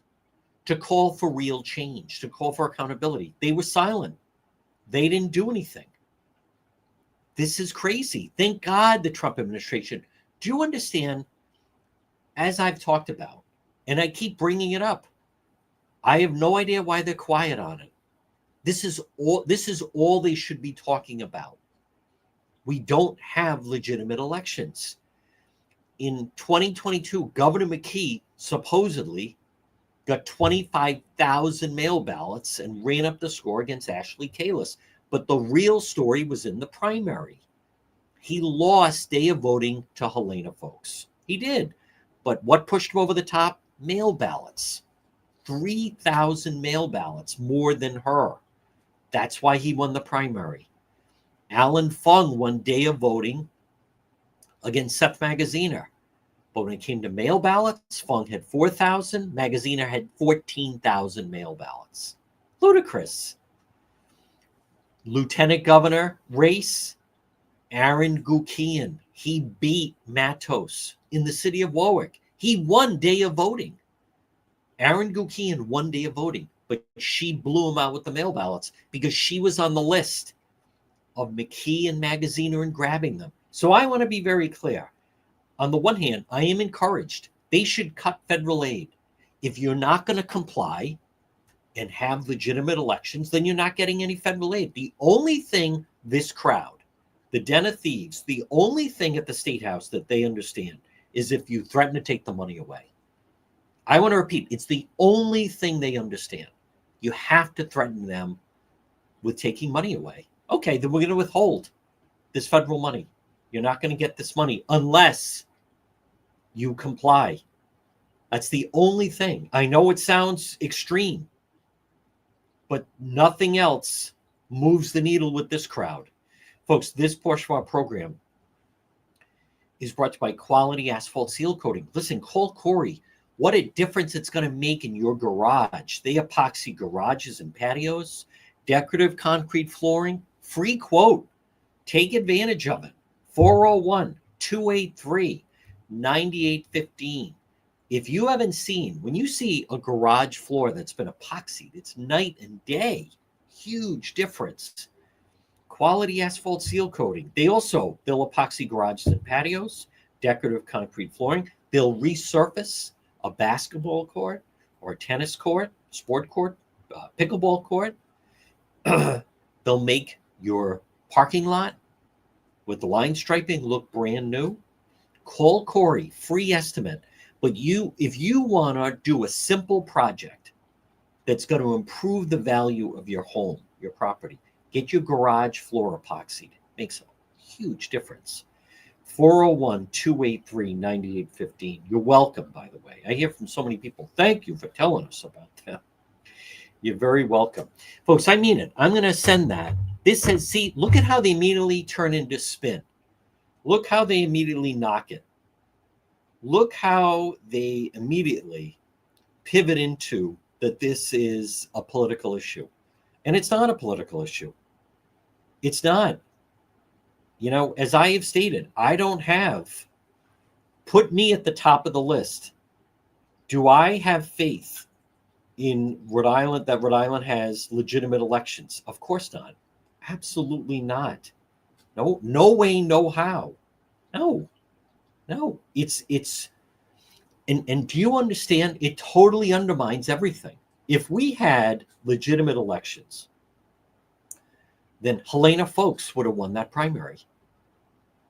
[SPEAKER 1] to call for real change, to call for accountability? They were silent. They didn't do anything. This is crazy. Thank God the Trump administration. Do you understand, as I've talked about, and I keep bringing it up, I have no idea why they're quiet on it. This is all they should be talking about. We don't have legitimate elections. In 2022, Governor McKee supposedly got 25,000 mail ballots and ran up the score against Ashley Kalus. But the real story was in the primary. He lost day of voting to Helena Foulkes. He did. But what pushed him over the top? Mail ballots. 3,000 mail ballots, more than her. That's why he won the primary. Alan Fung won day of voting against Seth Magaziner. But when it came to mail ballots, Fung had 4,000. Magaziner had 14,000 mail ballots. Ludicrous. Lieutenant governor race, Aaron Gukian. He beat Matos in the city of Warwick. He won day of voting. Aaron Gukian won day of voting, but she blew him out with the mail ballots because she was on the list of McKee and Magaziner and grabbing them. So I want to be very clear. On the one hand, I am encouraged. They should cut federal aid. If you're not going to comply and have legitimate elections, then you're not getting any federal aid. The only thing this crowd, the den of thieves, the only thing at the State House that they understand is if you threaten to take the money away. I want to repeat, it's the only thing they understand. You have to threaten them with taking money away. Okay, then we're going to withhold this federal money. You're not going to get this money unless you comply. That's the only thing. I know it sounds extreme, but nothing else moves the needle with this crowd. Folks, this portion of our program is brought to you by Quality Asphalt Seal Coating. Listen, call Corey. What a difference it's going to make in your garage. They epoxy garages and patios, decorative concrete flooring. Free quote. Take advantage of it. 401-283-9815. If you haven't seen, when you see a garage floor that's been epoxied, it's night and day. Huge difference. Quality asphalt seal coating. They'll epoxy garages and patios, decorative concrete flooring. They'll resurface a basketball court or a tennis court, sport court, pickleball court. They'll make your parking lot with the line striping look brand new. Call Corey, free estimate. But if you want to do a simple project that's going to improve the value of your home, your property, get your garage floor epoxied. Makes a huge difference. 401-283-9815. You're welcome, by the way. I hear from so many people. Thank you for telling us about that. You're very welcome. Folks, I mean it. I'm going to send that. This says, see, look at how they immediately turn into spin. Look how they immediately knock it. Look how they immediately pivot into that this is a political issue. And it's not a political issue. It's not. You know, as I have stated, I don't have, put me at the top of the list. Do I have faith in Rhode Island, that Rhode Island has legitimate elections? Of course not. Absolutely not. No way, no how. No. It's and do you understand? It totally undermines everything. If we had legitimate elections, then Helena Foulkes would have won that primary.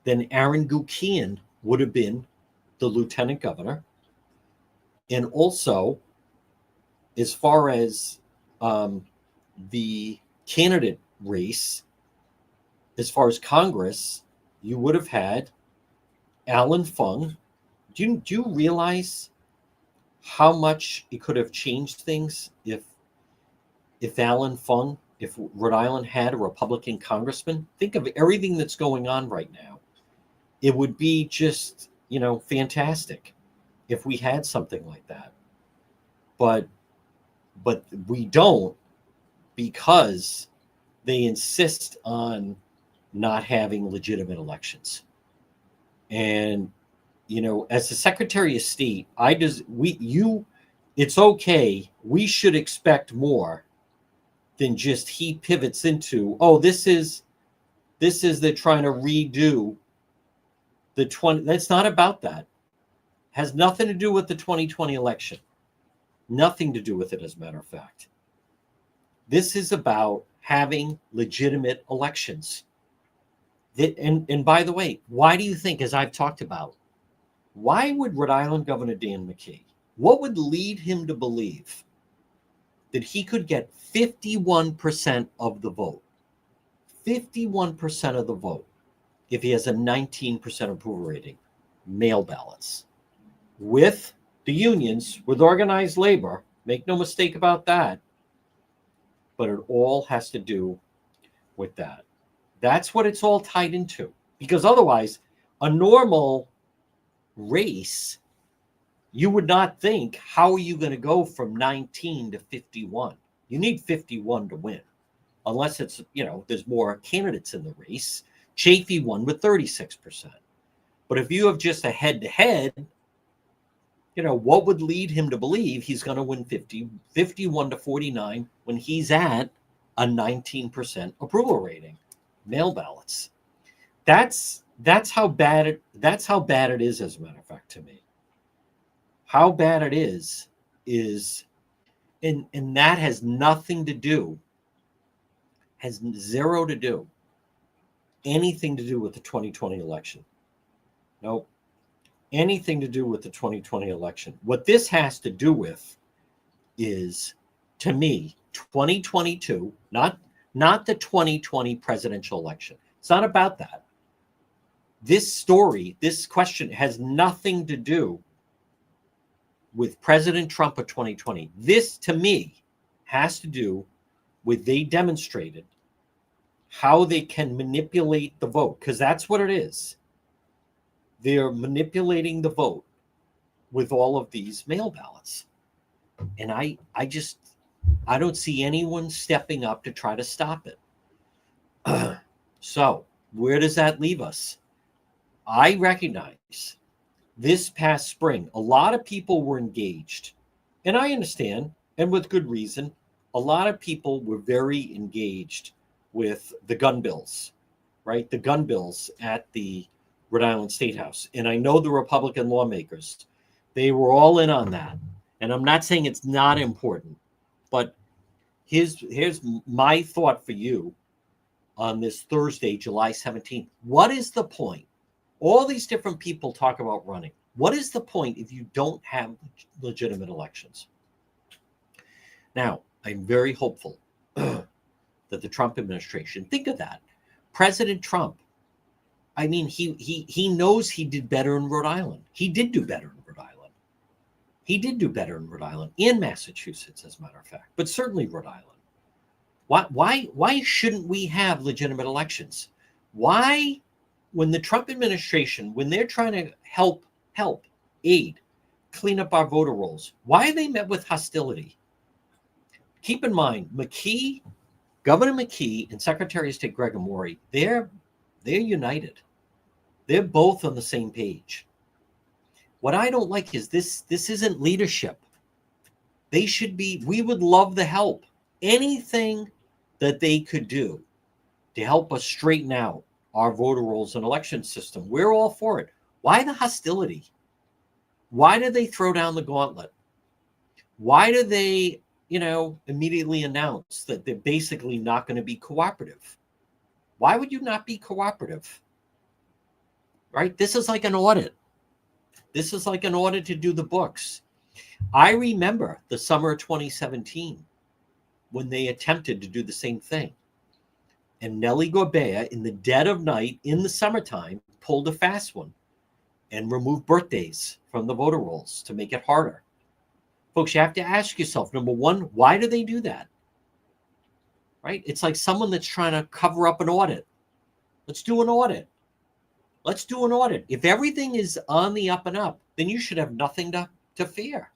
[SPEAKER 1] Then Aaron Gukian would have been the lieutenant governor. And also, as far as the candidate race, as far as Congress, you would have had Alan Fung. Do you realize how much it could have changed things if Alan Fung, if Rhode Island had a Republican congressman? Think of everything that's going on right now. It would be just, fantastic if we had something like that. But we don't, because they insist on not having legitimate elections. And as the Secretary of State, it's okay. We should expect more than just he pivots into, this is they're trying to redo the 20. That's not about that. Has nothing to do with the 2020 election. Nothing to do with it, as a matter of fact. This is about having legitimate elections. And by the way, why do you think, as I've talked about, why would Rhode Island Governor Dan McKee, what would lead him to believe that he could get 51% of the vote? 51% of the vote if he has a 19% approval rating, mail ballots. With the unions, with organized labor, make no mistake about that, but it all has to do with that. That's what it's all tied into. Because otherwise, a normal race, you would not think, how are you going to go from 19 to 51? You need 51 to win, unless it's, there's more candidates in the race. Chafee won with 36%. But if you have just a head-to-head, what would lead him to believe he's going to win 51 to 49 when he's at a 19% approval rating? Mail ballots. That's how bad it is, as a matter of fact, to me. How bad it is and that has nothing to do, has zero to do, anything to do with the 2020 election. Nope. Anything to do with the 2020 election. What this has to do with is, to me, 2022, not the 2020 presidential election. It's not about that. This question has nothing to do with President Trump of 2020. This, to me, has to do with they demonstrated how they can manipulate the vote, because that's what it is. They're manipulating the vote with all of these mail ballots. And I don't see anyone stepping up to try to stop it. So where does that leave us? I recognize this past spring, a lot of people were engaged. And I understand, and with good reason, a lot of people were very engaged with the gun bills, right? The gun bills at the Rhode Island State House. And I know the Republican lawmakers, they were all in on that. And I'm not saying it's not important, but here's my thought for you on this Thursday, July 17th. What is the point? All these different people talk about running. What is the point if you don't have legitimate elections? Now, I'm very hopeful that the Trump administration, think of that. President Trump, I mean, he knows he did better in Rhode Island. He did do better in Rhode Island. He did do better in Rhode Island, in Massachusetts, as a matter of fact, but certainly Rhode Island. Why shouldn't we have legitimate elections? Why, when the Trump administration, when they're trying to help, aid, clean up our voter rolls, why are they met with hostility? Keep in mind, Governor McKee and Secretary of State Greg Amore, they're united. They're both on the same page. What I don't like is this isn't leadership. They should be, we would love the help. Anything that they could do to help us straighten out our voter rolls and election system, we're all for it. Why the hostility? Why do they throw down the gauntlet? Why do they, immediately announce that they're basically not going to be cooperative? Why would you not be cooperative? Right? This is like an audit. This is like an audit to do the books. I remember the summer of 2017 when they attempted to do the same thing. And Nellie Gorbea, in the dead of night, in the summertime, pulled a fast one and removed birthdays from the voter rolls to make it harder. Folks, you have to ask yourself, number one, why do they do that? Right? It's like someone that's trying to cover up an audit. Let's do an audit. Let's do an audit. If everything is on the up and up, then you should have nothing to fear.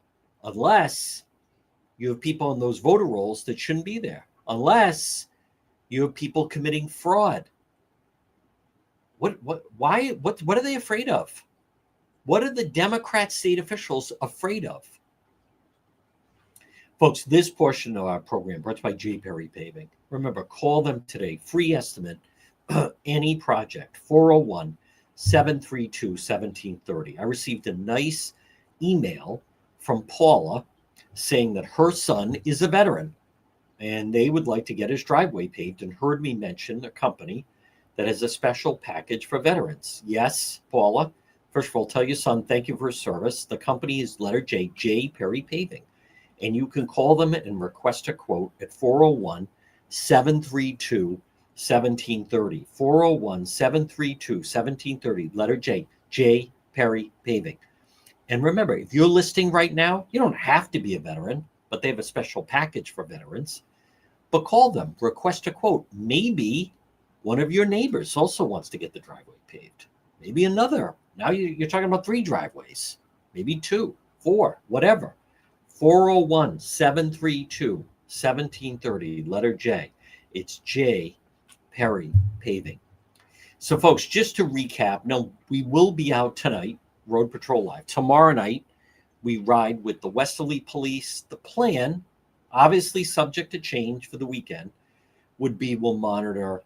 [SPEAKER 1] Unless you have people on those voter rolls that shouldn't be there. Unless you have people committing fraud. What are they afraid of? What are the Democrat state officials afraid of? Folks, this portion of our program brought to you by J. Perry Paving. Remember, call them today. Free estimate, any project, 401-732-1730. I received a nice email from Paula saying that her son is a veteran and they would like to get his driveway paved and heard me mention a company that has a special package for veterans. Yes, Paula, first of all, tell your son thank you for his service. The company is letter J, J. Perry Paving. And you can call them and request a quote at 401-732-1730. 401-732-1730, letter J, J. Perry Paving. And remember, if you're listing right now, you don't have to be a veteran, but they have a special package for veterans. But call them, request a quote. Maybe one of your neighbors also wants to get the driveway paved. Maybe another. Now you're talking about 3 driveways, maybe 2, 4, whatever. 401-732-1730, letter J. It's J. Perry Paving. So, folks, just to recap, now we will be out tonight, Road Patrol Live. Tomorrow night, we ride with the Westerly Police. The plan, obviously subject to change for the weekend, would be we'll monitor,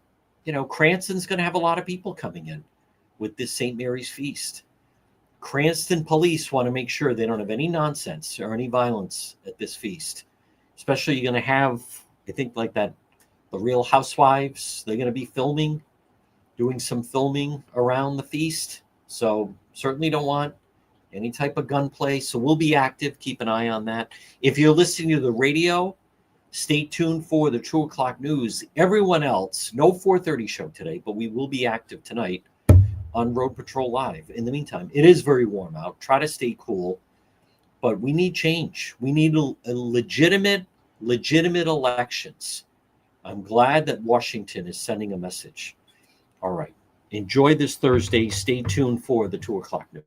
[SPEAKER 1] Cranston's going to have a lot of people coming in with this St. Mary's Feast. Cranston police want to make sure they don't have any nonsense or any violence at this feast. Especially you're going to have, I think, like that, the Real Housewives, they're going to be doing some filming around the feast. So certainly don't want any type of gunplay. So we'll be active. Keep an eye on that. If you're listening to the radio, stay tuned for the 2 o'clock news. Everyone else, no 4:30 show today, but we will be active tonight on Road Patrol Live. In the meantime, it is very warm out. Try to stay cool, but we need change. We need a legitimate elections. I'm glad that Washington is sending a message. All right. Enjoy this Thursday. Stay tuned for the 2 o'clock news.